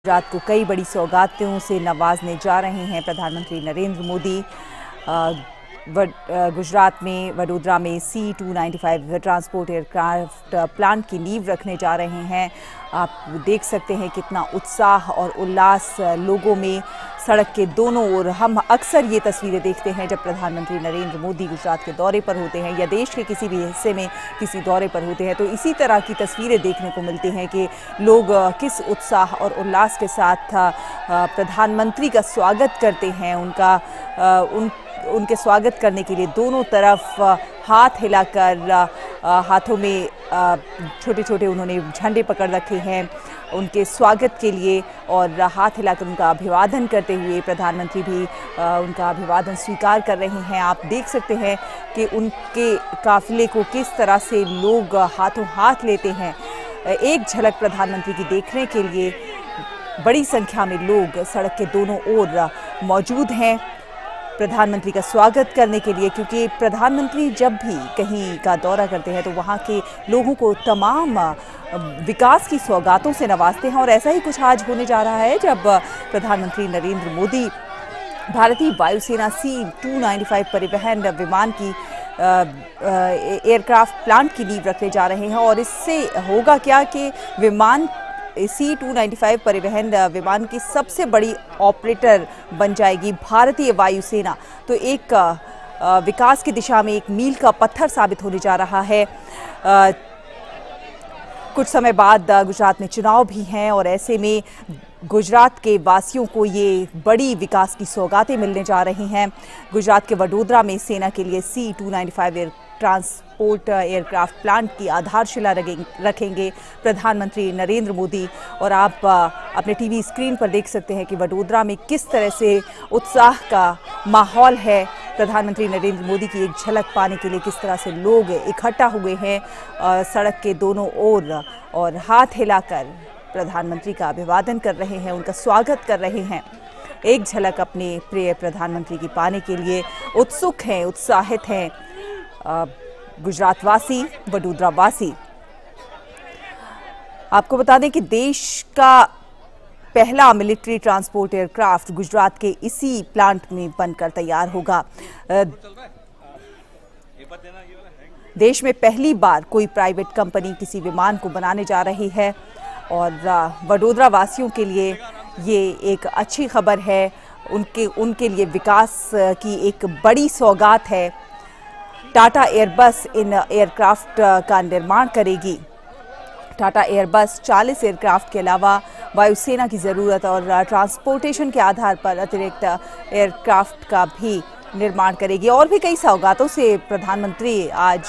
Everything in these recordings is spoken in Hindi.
गुजरात को कई बड़ी सौगातों से नवाजने जा रहे हैं प्रधानमंत्री नरेंद्र मोदी। गुजरात में वडोदरा में C-295 ट्रांसपोर्ट एयरक्राफ्ट प्लांट की नींव रखने जा रहे हैं। आप देख सकते हैं कितना उत्साह और उल्लास लोगों में सड़क के दोनों ओर। हम अक्सर ये तस्वीरें देखते हैं जब प्रधानमंत्री नरेंद्र मोदी गुजरात के दौरे पर होते हैं या देश के किसी भी हिस्से में किसी दौरे पर होते हैं, तो इसी तरह की तस्वीरें देखने को मिलती हैं कि लोग किस उत्साह और उल्लास के साथ प्रधानमंत्री का स्वागत करते हैं। उनके स्वागत करने के लिए दोनों तरफ हाथ हिलाकर, हाथों में छोटे छोटे उन्होंने झंडे पकड़ रखे हैं उनके स्वागत के लिए, और हाथ हिलाकर उनका अभिवादन करते हुए प्रधानमंत्री भी उनका अभिवादन स्वीकार कर रहे हैं। आप देख सकते हैं कि उनके काफिले को किस तरह से लोग हाथों हाथ लेते हैं। एक झलक प्रधानमंत्री की देखने के लिए बड़ी संख्या में लोग सड़क के दोनों ओर मौजूद हैं प्रधानमंत्री का स्वागत करने के लिए, क्योंकि प्रधानमंत्री जब भी कहीं का दौरा करते हैं तो वहाँ के लोगों को तमाम विकास की सौगातों से नवाजते हैं। और ऐसा ही कुछ आज होने जा रहा है जब प्रधानमंत्री नरेंद्र मोदी भारतीय वायुसेना C-295 परिवहन विमान की एयरक्राफ्ट प्लांट की नींव रखने जा रहे हैं। और इससे होगा क्या कि विमान C-295 परिवहन विमान की सबसे बड़ी ऑपरेटर बन जाएगी भारतीय वायुसेना। तो एक विकास की दिशा में एक मील का पत्थर साबित होने जा रहा है। कुछ समय बाद गुजरात में चुनाव भी हैं और ऐसे में गुजरात के वासियों को ये बड़ी विकास की सौगातें मिलने जा रही हैं। गुजरात के वडोदरा में सेना के लिए C-295 ट्रांसपोर्ट एयरक्राफ्ट प्लांट की आधारशिला रखेंगे प्रधानमंत्री नरेंद्र मोदी। और आप अपने टीवी स्क्रीन पर देख सकते हैं कि वडोदरा में किस तरह से उत्साह का माहौल है। प्रधानमंत्री नरेंद्र मोदी की एक झलक पाने के लिए किस तरह से लोग इकट्ठा हुए हैं सड़क के दोनों ओर, और हाथ हिलाकर प्रधानमंत्री का अभिवादन कर रहे हैं, उनका स्वागत कर रहे हैं। एक झलक अपने प्रिय प्रधानमंत्री की पाने के लिए उत्सुक हैं, उत्साहित हैं गुजरात वासी, वडोदरा वासी। आपको बता दें कि देश का पहला मिलिट्री ट्रांसपोर्ट एयरक्राफ्ट गुजरात के इसी प्लांट में बनकर तैयार होगा। देश में पहली बार कोई प्राइवेट कंपनी किसी विमान को बनाने जा रही है और वडोदरा वासियों के लिए ये एक अच्छी खबर है। उनके लिए विकास की एक बड़ी सौगात है। टाटा एयरबस इन एयरक्राफ्ट का निर्माण करेगी। टाटा एयरबस 40 एयरक्राफ्ट के अलावा वायुसेना की ज़रूरत और ट्रांसपोर्टेशन के आधार पर अतिरिक्त एयरक्राफ्ट का भी निर्माण करेगी। और भी कई सौगातों से प्रधानमंत्री आज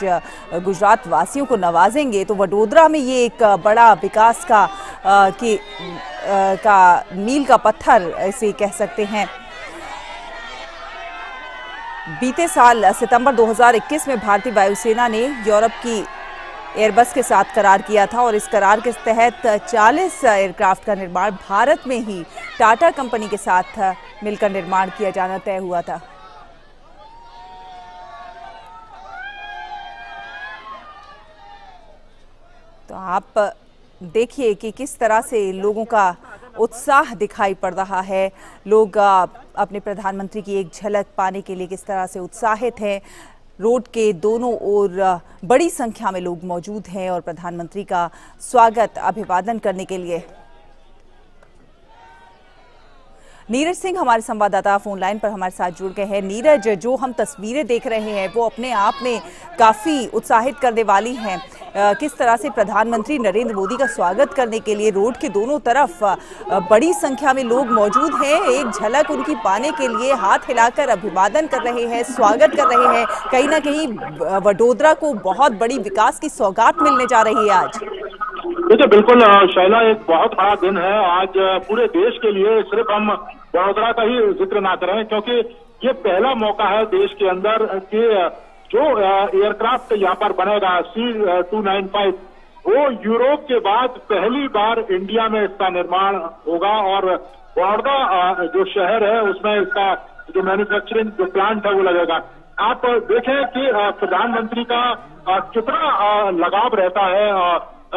गुजरात वासियों को नवाजेंगे। तो वडोदरा में ये एक बड़ा विकास का मील का पत्थर ऐसे कह सकते हैं। बीते साल सितंबर 2021 में भारतीय वायुसेना ने यूरोप की एयरबस के साथ करार किया था और इस करार के तहत 40 एयरक्राफ्ट का निर्माण भारत में ही टाटा कंपनी के साथ मिलकर निर्माण किया जाना तय हुआ था। तो आप देखिए कि किस तरह से लोगों का उत्साह दिखाई पड़ रहा है। लोग अपने प्रधानमंत्री की एक झलक पाने के लिए किस तरह से उत्साहित हैं। रोड के दोनों ओर बड़ी संख्या में लोग मौजूद हैं और प्रधानमंत्री का स्वागत, अभिवादन करने के लिए। नीरज सिंह हमारे संवाददाता फोन लाइन पर हमारे साथ जुड़ गए हैं। नीरज, जो हम तस्वीरें देख रहे हैं वो अपने आप में काफ़ी उत्साहित करने वाली हैं। किस तरह से प्रधानमंत्री नरेंद्र मोदी का स्वागत करने के लिए रोड के दोनों तरफ बड़ी संख्या में लोग मौजूद हैं। एक झलक उनकी पाने के लिए हाथ हिलाकर अभिवादन कर रहे हैं, स्वागत कर रहे हैं। कहीं ना कहीं वडोदरा को बहुत बड़ी विकास की सौगात मिलने जा रही है आज। देखिए, बिल्कुल शैला, एक बहुत बड़ा दिन है आज पूरे देश के लिए। सिर्फ हम वडोदरा का ही जिक्र ना करें, क्योंकि ये पहला मौका है देश के अंदर कि जो एयरक्राफ्ट यहाँ पर बनेगा C-295, वो यूरोप के बाद पहली बार इंडिया में इसका निर्माण होगा। और वडोदरा जो शहर है उसमें इसका जो मैन्युफैक्चरिंग जो प्लांट है वो लगेगा। आप देखें कि प्रधानमंत्री का कितना लगाव रहता है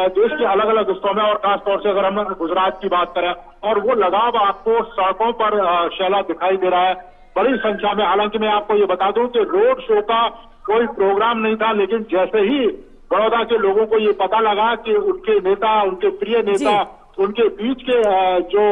देश के अलग अलग हिस्सों में, और खासतौर से अगर हम गुजरात की बात करें और वो लगाव आपको सड़कों पर शैला दिखाई दे रहा है बड़ी संख्या में। हालांकि मैं आपको ये बता दूं कि रोड शो का कोई प्रोग्राम नहीं था, लेकिन जैसे ही बड़ौदा के लोगों को ये पता लगा कि उनके नेता, उनके प्रिय नेता, उनके बीच के जो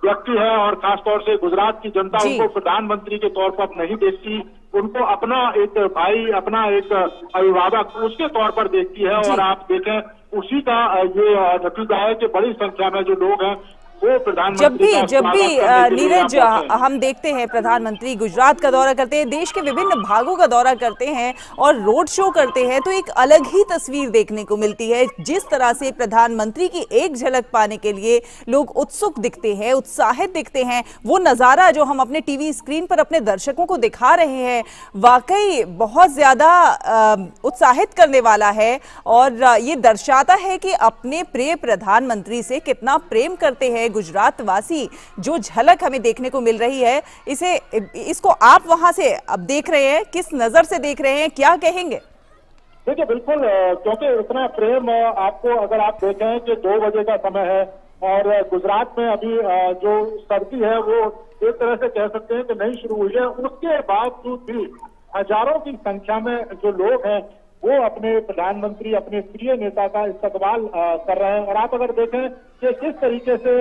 व्यक्ति है और खासतौर से गुजरात की जनता उनको प्रधानमंत्री के तौर पर नहीं देखती, उनको अपना एक भाई, अपना एक अभिभावक उसके तौर पर देखती है। और आप देखें उसी का ये नतीजा है कि बड़ी संख्या में जो लोग हैं वो प्रधानमंत्री जब भी नीरज हम देखते हैं प्रधानमंत्री गुजरात का दौरा करते हैं, देश के विभिन्न भागों का दौरा करते हैं और रोड शो करते हैं, तो एक अलग ही तस्वीर देखने को मिलती है। जिस तरह से प्रधानमंत्री की एक झलक पाने के लिए लोग उत्सुक दिखते हैं, उत्साहित दिखते हैं, वो नज़ारा जो हम अपने टीवी स्क्रीन पर अपने दर्शकों को दिखा रहे हैं वाकई बहुत ज्यादा उत्साहित करने वाला है और ये दर्शाता है कि अपने प्रिय प्रधानमंत्री से कितना प्रेम करते हैं गुजरात वासी। जो झलक हमें देखने को मिल रही है इसको आप वहां से अब देख रहे हैं, किस नजर से देख रहे हैं, क्या कहेंगे? देखिए बिल्कुल, क्योंकि इतना प्रेम आपको अगर आप देखें कि 2 बजे का समय है और गुजरात में अभी जो सर्दी है वो एक तरह से कह सकते हैं कि नहीं शुरू हुई है, उसके बावजूद भी हजारों की संख्या में जो लोग हैं वो अपने प्रधानमंत्री, अपने प्रिय नेता का इस्तकबाल कर रहे हैं। और आप अगर देखें कि किस तरीके से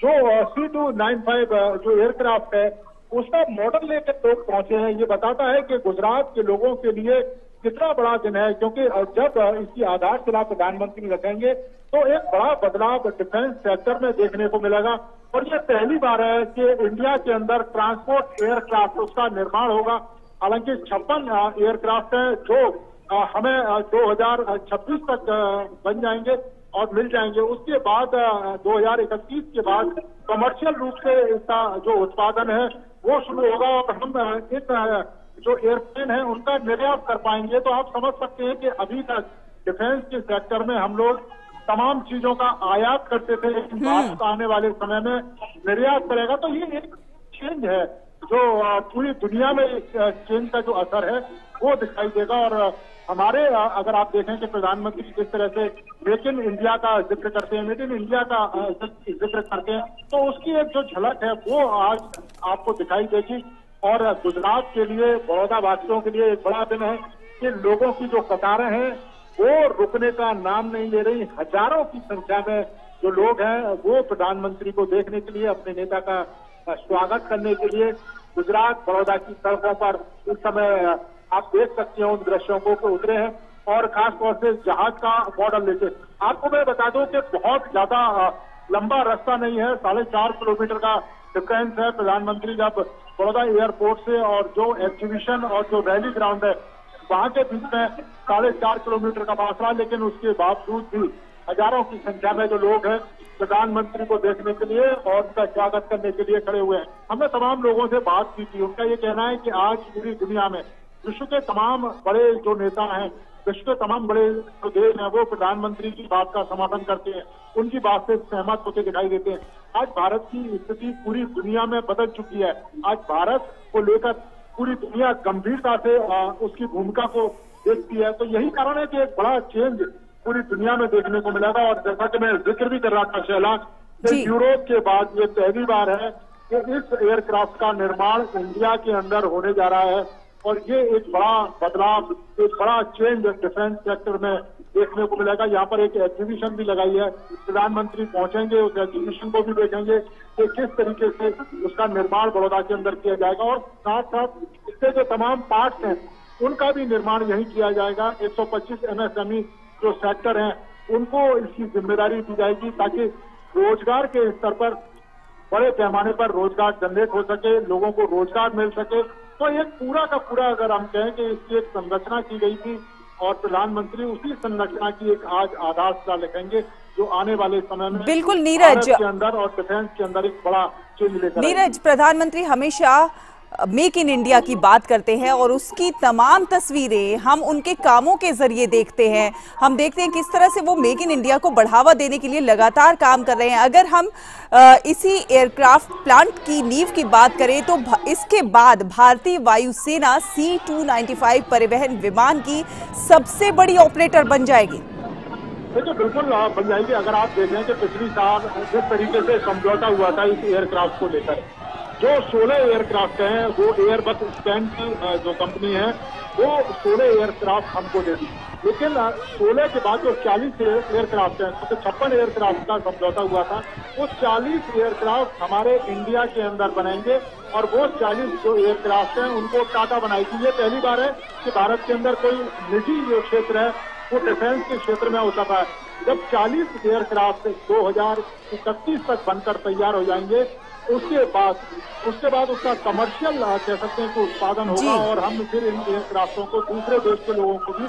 जो C295 जो एयरक्राफ्ट है उसका मॉडल लेकर लोग पहुंचे हैं, ये बताता है कि गुजरात के लोगों के लिए कितना बड़ा दिन है। क्योंकि जब इसकी आधारशिला प्रधानमंत्री रखेंगे तो एक बड़ा बदलाव डिफेंस सेक्टर में देखने को मिलेगा। और ये पहली बार है कि इंडिया के अंदर ट्रांसपोर्ट एयरक्राफ्ट उसका निर्माण होगा। हालांकि 56 एयरक्राफ्ट है जो हमें 2026 तक बन जाएंगे और मिल जाएंगे। उसके बाद 2031 के बाद कमर्शियल रूप से इसका जो उत्पादन है वो शुरू होगा और हम इन जो एयरप्लेन है उनका निर्यात कर पाएंगे। तो आप समझ सकते हैं कि अभी तक डिफेंस के सेक्टर में हम लोग तमाम चीजों का आयात करते थे, लेकिन भारत आने वाले समय में निर्यात करेगा। तो ये एक चेंज है जो पूरी दुनिया में इस चेंज का जो असर है वो दिखाई देगा। और हमारे अगर आप देखें कि प्रधानमंत्री जिस तरह से मेक इन इंडिया का जिक्र करते हैं, मेड इन इंडिया का जिक्र करते हैं, तो उसकी एक जो झलक है वो आज आपको दिखाई देगी। और गुजरात के लिए, बड़ौदा वासियों के लिए एक बड़ा दिन है कि लोगों की जो कतारें हैं वो रुकने का नाम नहीं ले रही। हजारों की संख्या में जो लोग हैं वो प्रधानमंत्री को देखने के लिए, अपने नेता का स्वागत करने के लिए गुजरात बड़ौदा की सड़कों पर इस समय आप देख सकते हैं उन दृश्यों को उतरे हैं। और खासतौर से जहाज का मॉडल लेके आपको मैं बता दूं कि बहुत ज्यादा लंबा रास्ता नहीं है, 4.5 किलोमीटर का डिफरेंस है। प्रधानमंत्री जब बड़ौदा एयरपोर्ट से और जो एग्जीबिशन और जो रैली ग्राउंड है वहां के बीच में 4.5 किलोमीटर का फासला, लेकिन उसके बावजूद भी हजारों की संख्या में जो लोग हैं प्रधानमंत्री को देखने के लिए और उनका स्वागत करने के लिए खड़े हुए हैं। हमने तमाम लोगों से बात की थी, उनका ये कहना है कि आज पूरी दुनिया में विश्व के तमाम बड़े जो नेता हैं, विश्व के तमाम बड़े जो देश हैं वो प्रधानमंत्री की बात का समर्थन करते हैं, उनकी बात से सहमत होते दिखाई देते हैं। आज भारत की स्थिति पूरी दुनिया में बदल चुकी है। आज भारत को लेकर पूरी दुनिया गंभीरता से उसकी भूमिका को देखती है। तो यही कारण है कि एक बड़ा चेंज पूरी दुनिया में देखने को मिलेगा। और जैसा कि मैं जिक्र भी कर रहा था शैला, यूरोप के बाद ये पहली बार है कि इस एयरक्राफ्ट का निर्माण इंडिया के अंदर होने जा रहा है। और ये एक बड़ा बदलाव, एक बड़ा चेंज डिफेंस सेक्टर में देखने को मिलेगा। यहाँ पर एक एग्जीबिशन भी लगाई है, प्रधानमंत्री पहुंचेंगे, उस एग्जीबिशन को भी देखेंगे कि किस तरीके से उसका निर्माण बड़ौदा के अंदर किया जाएगा। और साथ साथ इसके जो तमाम पार्ट्स हैं उनका भी निर्माण यही किया जाएगा। 125 MSME जो सेक्टर हैं उनको इसकी जिम्मेदारी दी जाएगी ताकि रोजगार के स्तर पर बड़े पैमाने पर रोजगार जनरेट हो सके, लोगों को रोजगार मिल सके। तो एक पूरा का पूरा अगर हम कहें कि इसकी एक संरचना की गई थी और प्रधानमंत्री उसी संरचना की एक आज आधारशिला रखेंगे जो आने वाले समय में बिल्कुल नीरज के अंदर और डिफेंस के अंदर एक बड़ा चेंज लेकर नीरज, प्रधानमंत्री हमेशा मेक इन इंडिया की बात करते हैं और उसकी तमाम तस्वीरें हम उनके कामों के जरिए देखते हैं। हम देखते हैं किस तरह से वो मेक इन इंडिया को बढ़ावा देने के लिए लगातार काम कर रहे हैं। अगर हम इसी एयरक्राफ्ट प्लांट की नींव की बात करें तो इसके बाद भारतीय वायुसेना C295 परिवहन विमान की सबसे बड़ी ऑपरेटर बन जाएगी। देखिए बिल्कुल बन जाएगी। अगर आप देखें कि पिछली साल जिस तरीके से समझौता हुआ था इस एयरक्राफ्ट को लेकर, जो 16 एयरक्राफ्ट हैं वो एयरबस स्टैंड की जो कंपनी है वो 16 एयरक्राफ्ट हमको दे दी, लेकिन 16 के बाद जो 40 एयरक्राफ्ट हैं, तो 56 एयरक्राफ्ट का समझौता हुआ था, वो 40 एयरक्राफ्ट हमारे इंडिया के अंदर बनेंगे और वो 40 जो एयरक्राफ्ट हैं उनको टाटा बनाएगी। ये पहली बार है कि भारत के अंदर कोई निजी जो क्षेत्र है वो डिफेंस के क्षेत्र में होता था। जब 40 एयरक्राफ्ट 2031 तक बनकर तैयार हो जाएंगे, उसके बाद उसका कमर्शियल कह सकते हैं कि उत्पादन होगा और हम फिर इन एयरक्राफ्टों को दूसरे देश के लोगों को भी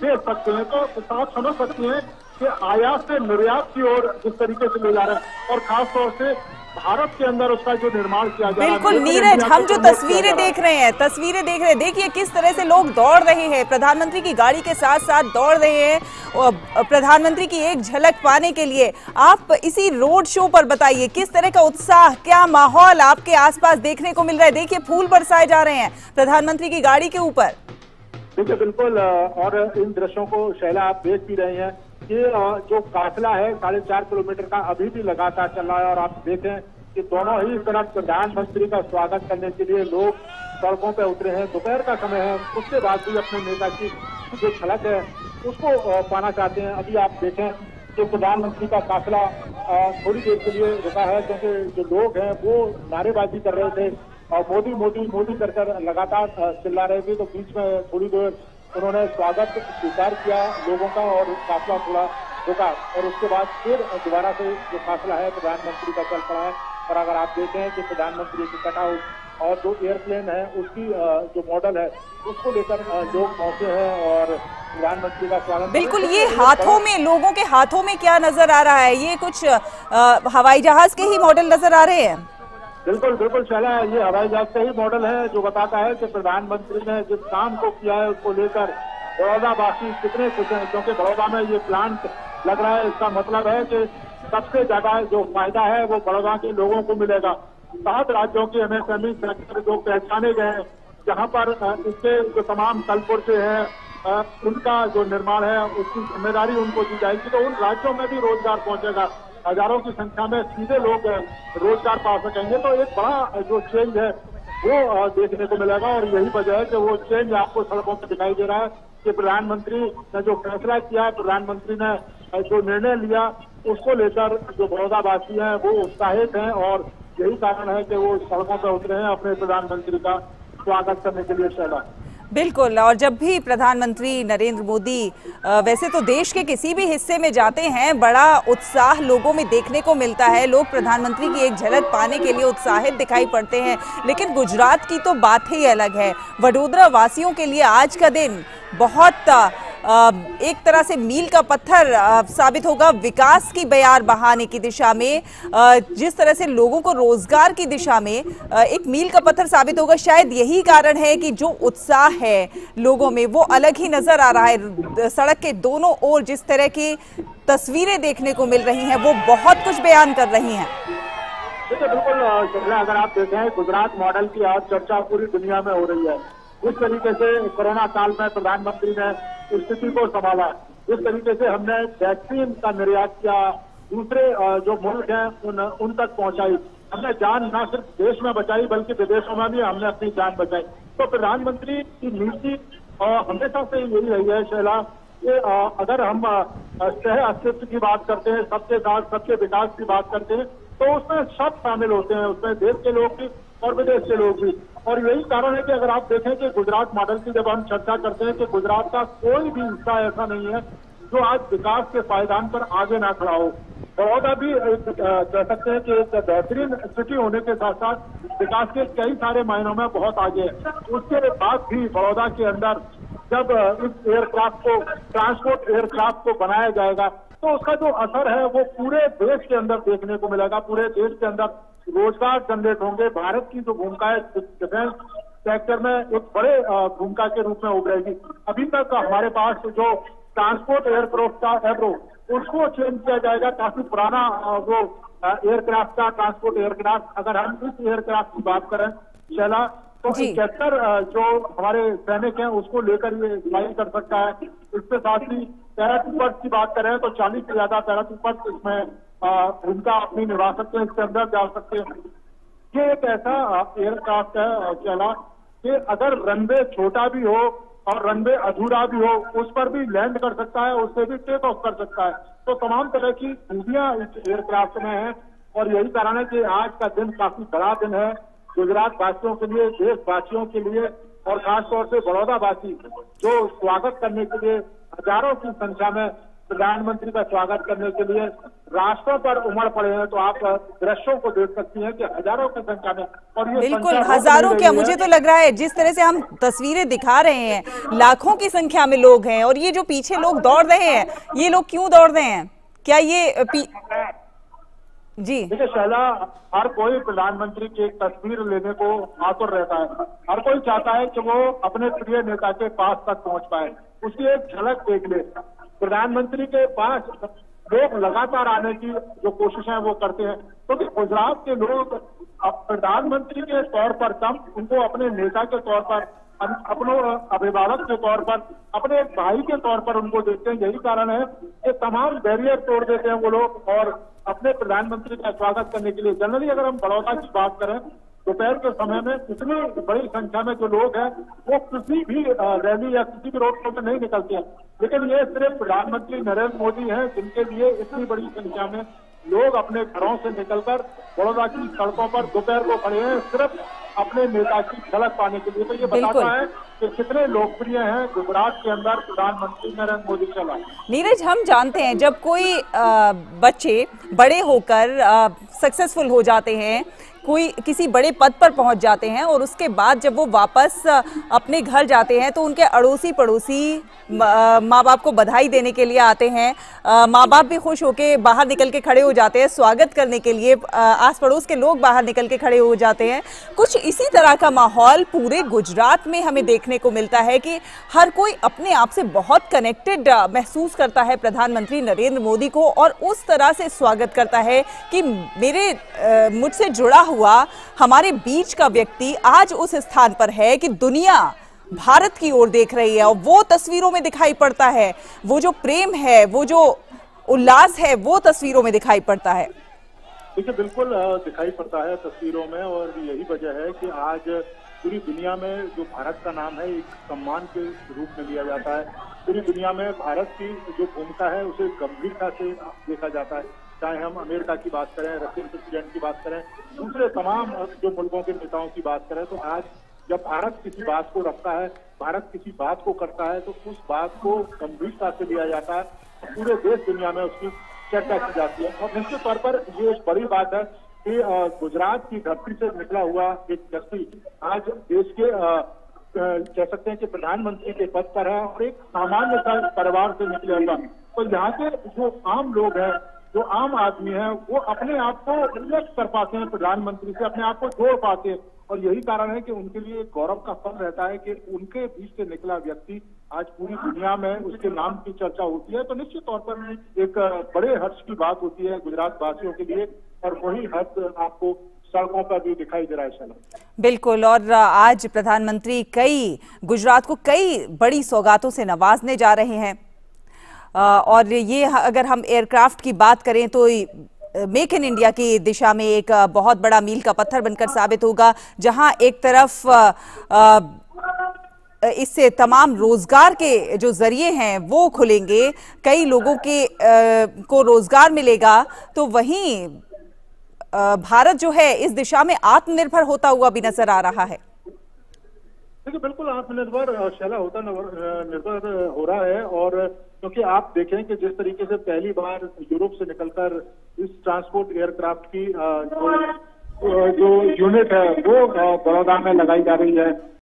दे सकते हैं। तो आप समझ सकते हैं कि आयात से निर्यात की ओर जिस तरीके से ले जा रहे हैं और खास तौर से भारत के अंदर उसका जो निर्माण किया जा रहा है। बिल्कुल नीरज, हम जो तस्वीरें देख रहे हैं, देखिए किस तरह से लोग दौड़ रहे हैं, प्रधानमंत्री की गाड़ी के साथ साथ दौड़ रहे हैं और प्रधानमंत्री की एक झलक पाने के लिए। आप इसी रोड शो पर बताइए किस तरह का उत्साह, क्या माहौल आपके आसपास देखने को मिल रहा है। देखिए फूल बरसाए जा रहे हैं प्रधानमंत्री की गाड़ी के ऊपर। देखिए बिल्कुल, और इन दृश्यों को शैला आप देख भी रहे हैं कि जो काफिला है 4.5 किलोमीटर का अभी भी लगातार चल रहा है और आप देखें कि दोनों ही तरफ प्रधानमंत्री का स्वागत करने के लिए लोग सड़कों पर उतरे हैं। दोपहर का समय है, उसके बाद भी अपने नेता की जो झलक है उसको पाना चाहते हैं। अभी आप देखें कि प्रधानमंत्री का काफिला थोड़ी देर के लिए रुका है क्योंकि जो लोग हैं वो नारेबाजी कर रहे थे और मोदी मोदी मोदी कर लगातार चिल्ला रहे थे। तो बीच में थोड़ी देर उन्होंने स्वागत स्वीकार किया लोगों का और काफिला थोड़ा रुका और उसके बाद फिर दोबारा से जो काफिला है प्रधानमंत्री का चल पड़ा है। और अगर आप देखें कि प्रधानमंत्री की कट हाउस और जो एयरप्लेन है उसकी जो मॉडल है उसको लेकर लोग पहुंचे हैं और प्रधानमंत्री का स्वागत। बिल्कुल, ये हाथों में, लोगों के हाथों में क्या नजर आ रहा है? ये कुछ हवाई जहाज के ही मॉडल नजर आ रहे हैं। बिल्कुल बिल्कुल शैला, ये हवाई जहाज का ही मॉडल है जो बताता है कि प्रधानमंत्री ने जिस काम को किया है उसको लेकर बड़ौदावासी कितने खुश हैं, क्योंकि बड़ौदा में ये प्लांट लग रहा है। इसका मतलब है कि सबसे ज्यादा जो फायदा है वो बड़ौदा के लोगों को मिलेगा। 7 राज्यों के MSME सेक्टर जो पहचाने गए हैं, जहाँ पर इसके जो तमाम कलपुर्जे हैं उनका जो निर्माण है उसकी जिम्मेदारी उनको दी जाएगी। तो उन राज्यों में भी रोजगार पहुंचेगा, हजारों की संख्या में सीधे लोग रोजगार पा सकेंगे। तो एक बड़ा जो चेंज है वो देखने को मिलेगा और यही वजह है कि वो चेंज आपको सड़कों पर दिखाई दे रहा है कि प्रधानमंत्री ने जो फैसला किया, प्रधानमंत्री ने जो निर्णय लिया, उसको लेकर जो बड़ौदावासी हैं वो उत्साहित हैं और यही कारण है कि वो सड़कों पर उतरे हैं अपने प्रधानमंत्री का स्वागत करने के लिए। शैला बिल्कुल, और जब भी प्रधानमंत्री नरेंद्र मोदी वैसे तो देश के किसी भी हिस्से में जाते हैं, बड़ा उत्साह लोगों में देखने को मिलता है। लोग प्रधानमंत्री की एक झलक पाने के लिए उत्साहित दिखाई पड़ते हैं। लेकिन गुजरात की तो बात ही अलग है। वडोदरा वासियों के लिए आज का दिन बहुत एक तरह से मील का पत्थर साबित होगा विकास की बयार बहाने की दिशा में। जिस तरह से लोगों को रोजगार की दिशा में एक मील का पत्थर साबित होगा। शायद यही कारण है कि जो उत्साह है लोगों में वो अलग ही नजर आ रहा है। सड़क के दोनों ओर जिस तरह की तस्वीरें देखने को मिल रही हैं वो बहुत कुछ बयान कर रही हैं। देखिए बिल्कुल, अगर आप देखें गुजरात मॉडल की आज चर्चा पूरी दुनिया में हो रही है। इस तरीके से कोरोना काल में प्रधानमंत्री ने स्थिति को संभाला, इस तरीके से हमने वैक्सीन का निर्यात किया, दूसरे जो मुल्क हैं उन तक पहुंचाई। हमने जान न सिर्फ देश में बचाई बल्कि विदेशों में भी हमने अपनी जान बचाई। तो प्रधानमंत्री की नीति हमेशा से यही रही है शैला कि अगर हम सह अस्तित्व की बात करते हैं, सबके साथ सबके विकास की बात करते हैं, तो उसमें सब शामिल होते हैं, उसमें देश के लोग भी और विदेश के लोग भी। और यही कारण है कि अगर आप देखें कि गुजरात मॉडल की जब हम चर्चा करते हैं कि गुजरात का कोई भी हिस्सा ऐसा नहीं है जो आज विकास के पायदान पर आगे ना खड़ा हो। बड़ौदा भी कह सकते हैं कि एक बेहतरीन सिटी होने के साथ साथ विकास के कई सारे मायनों में बहुत आगे है। उसके बाद भी बड़ौदा के अंदर जब इस एयरक्राफ्ट को, ट्रांसपोर्ट एयरक्राफ्ट को बनाया जाएगा, तो उसका जो असर है वो पूरे देश के अंदर देखने को मिलेगा। पूरे देश के अंदर रोजगार जनरेट होंगे। भारत की जो भूमिका है डिफेंस सेक्टर में एक बड़े भूमिका के रूप में उभरेगी। अभी तक हमारे पास जो ट्रांसपोर्ट एयरक्राफ्ट था एब्रो, उसको चेंज किया जाएगा। काफी पुराना वो एयरक्राफ्ट था ट्रांसपोर्ट एयरक्राफ्ट। अगर हम इस एयरक्राफ्ट की बात करें शैला, तो 71 जो हमारे सैनिक हैं उसको लेकर ये फ्लाई कर सकता है। इसके साथ ही पैराट्रूपर्स की बात करें तो 40 से ज्यादा पैराट्रूपर्स इसमें उनका अपनी निभा सकते हैं, इसके अंदर जा सकते हैं। ये एक ऐसा एयरक्राफ्ट है चला कि अगर रनवे छोटा भी हो और रनवे अधूरा भी हो, उस पर भी लैंड कर सकता है, उससे भी टेक ऑफ कर सकता है। तो तमाम तरह की खूबियां इस एयरक्राफ्ट में है और यही कारण है कि आज का दिन काफी बड़ा दिन है गुजरात वासियों के लिए, देशवासियों के लिए और खासतौर से बड़ौदा वासी जो स्वागत करने के लिए हजारों की संख्या में प्रधानमंत्री का स्वागत करने के लिए रास्तों पर उमड़ पड़े हैं। तो आप दृश्यों को देख सकती हैं कि हजारों की संख्या में, और ये बिल्कुल हजारों क्या, मुझे तो लग रहा है जिस तरह से हम तस्वीरें दिखा रहे हैं लाखों की संख्या में लोग हैं। और ये जो पीछे लोग दौड़ रहे हैं, ये लोग क्यों दौड़ रहे हैं? क्या ये जी देखिए शैला, हर कोई प्रधानमंत्री की एक तस्वीर लेने को आतुर रहता है। हर कोई चाहता है कि वो अपने प्रिय नेता के पास तक पहुंच पाए, उसकी एक झलक देख ले। प्रधानमंत्री के पास लोग लगातार आने की जो कोशिश है वो करते हैं, क्योंकि गुजरात के लोग अब प्रधानमंत्री के तौर पर कम, उनको अपने नेता के तौर पर, अपने अभिभावक के तौर पर, अपने एक भाई के तौर पर उनको देखते हैं। यही कारण है कि तमाम बैरियर तोड़ देते हैं वो लोग और अपने प्रधानमंत्री का स्वागत करने के लिए। जनरली अगर हम बड़ौदा की बात करें, दोपहर के समय में इतनी बड़ी संख्या में जो लोग हैं वो किसी भी रैली या किसी भी रोड शो में नहीं निकलते हैं, लेकिन ये सिर्फ प्रधानमंत्री नरेंद्र मोदी हैं जिनके लिए इतनी बड़ी संख्या में लोग अपने घरों से निकलकर बड़ौदा की सड़कों पर दोपहर को खड़े हैं, सिर्फ अपने नेता की झलक पाने के लिए। तो ये बताता है कि कितने लोकप्रिय हैं गुजरात के अंदर प्रधानमंत्री नरेंद्र मोदी चला। नीरज, हम जानते हैं जब कोई बच्चे बड़े होकर सक्सेसफुल हो जाते हैं, कोई किसी बड़े पद पर पहुंच जाते हैं और उसके बाद जब वो वापस अपने घर जाते हैं तो उनके अड़ोसी पड़ोसी माँ बाप को बधाई देने के लिए आते हैं। माँ बाप भी खुश होकर बाहर निकल के खड़े हो जाते हैं स्वागत करने के लिए, आस पड़ोस के लोग बाहर निकल के खड़े हो जाते हैं। कुछ इसी तरह का माहौल पूरे गुजरात में हमें देखने को मिलता है कि हर कोई अपने आप से बहुत कनेक्टेड महसूस करता है प्रधानमंत्री नरेंद्र मोदी को और उस तरह से स्वागत करता है कि मुझसे जुड़ा हुआ हमारे बीच का व्यक्ति आज उस स्थान पर है कि दुनिया भारत की ओर देख रही है और वो तस्वीरों में दिखाई पड़ता है। वो जो प्रेम है, वो जो उल्लास है, वो तस्वीरों में दिखाई पड़ता है। देखिए बिल्कुल दिखाई पड़ता है तस्वीरों में, और यही वजह है कि आज पूरी दुनिया में जो भारत का नाम है एक सम्मान के रूप में लिया जाता है। पूरी दुनिया में भारत की जो भूमिका है उसे गंभीरता से देखा जाता है। चाहे हम अमेरिका की बात करें, रशियन प्रेसिडेंट की बात करें, दूसरे तमाम जो मुल्कों के नेताओं की बात करें, तो आज जब भारत किसी बात को रखता है, भारत किसी बात को करता है, तो उस बात को गंभीरता से लिया जाता है। पूरे देश दुनिया में उसकी चर्चा की जाती है और निश्चित तौर पर ये एक बड़ी बात है कि गुजरात की धरती से निकला हुआ एक व्यक्ति आज देश के कह सकते हैं कि प्रधानमंत्री के पद पर है और एक सामान्य परिवार से निकले हुआ। तो यहाँ के जो आम लोग हैं, जो आम आदमी है, वो अपने आप को रिलेक्ट कर पाते हैं प्रधानमंत्री से, अपने आप को जोड़ पाते हैं। और यही कारण है कि उनके लिए एक गौरव का पल रहता है कि उनके बीच से निकला व्यक्ति आज पूरी दुनिया में उसके नाम की चर्चा होती है। तो निश्चित तौर पर एक बड़े हर्ष की बात होती है गुजरात वासियों के लिए, और वही हर्ष आपको सड़कों पर भी दिखाई दे रहा है शैला। बिल्कुल, और आज प्रधानमंत्री गुजरात को कई बड़ी सौगातों से नवाजने जा रहे हैं। और ये अगर हम एयरक्राफ्ट की बात करें तो मेक इन इंडिया की दिशा में एक बहुत बड़ा मील का पत्थर बनकर साबित होगा, जहां एक तरफ इससे तमाम रोजगार के जो जरिए हैं वो खुलेंगे, कई लोगों के को रोजगार मिलेगा, तो वहीं भारत जो है इस दिशा में आत्मनिर्भर होता हुआ भी नजर आ रहा है। देखिए बिल्कुल आत्मनिर्भर शैला होता निर्भर हो रहा है। और क्योंकि आप देखें कि जिस तरीके से पहली बार यूरोप से निकलकर इस ट्रांसपोर्ट एयरक्राफ्ट की जो यूनिट है वो बड़ौदा में लगाई जा रही है,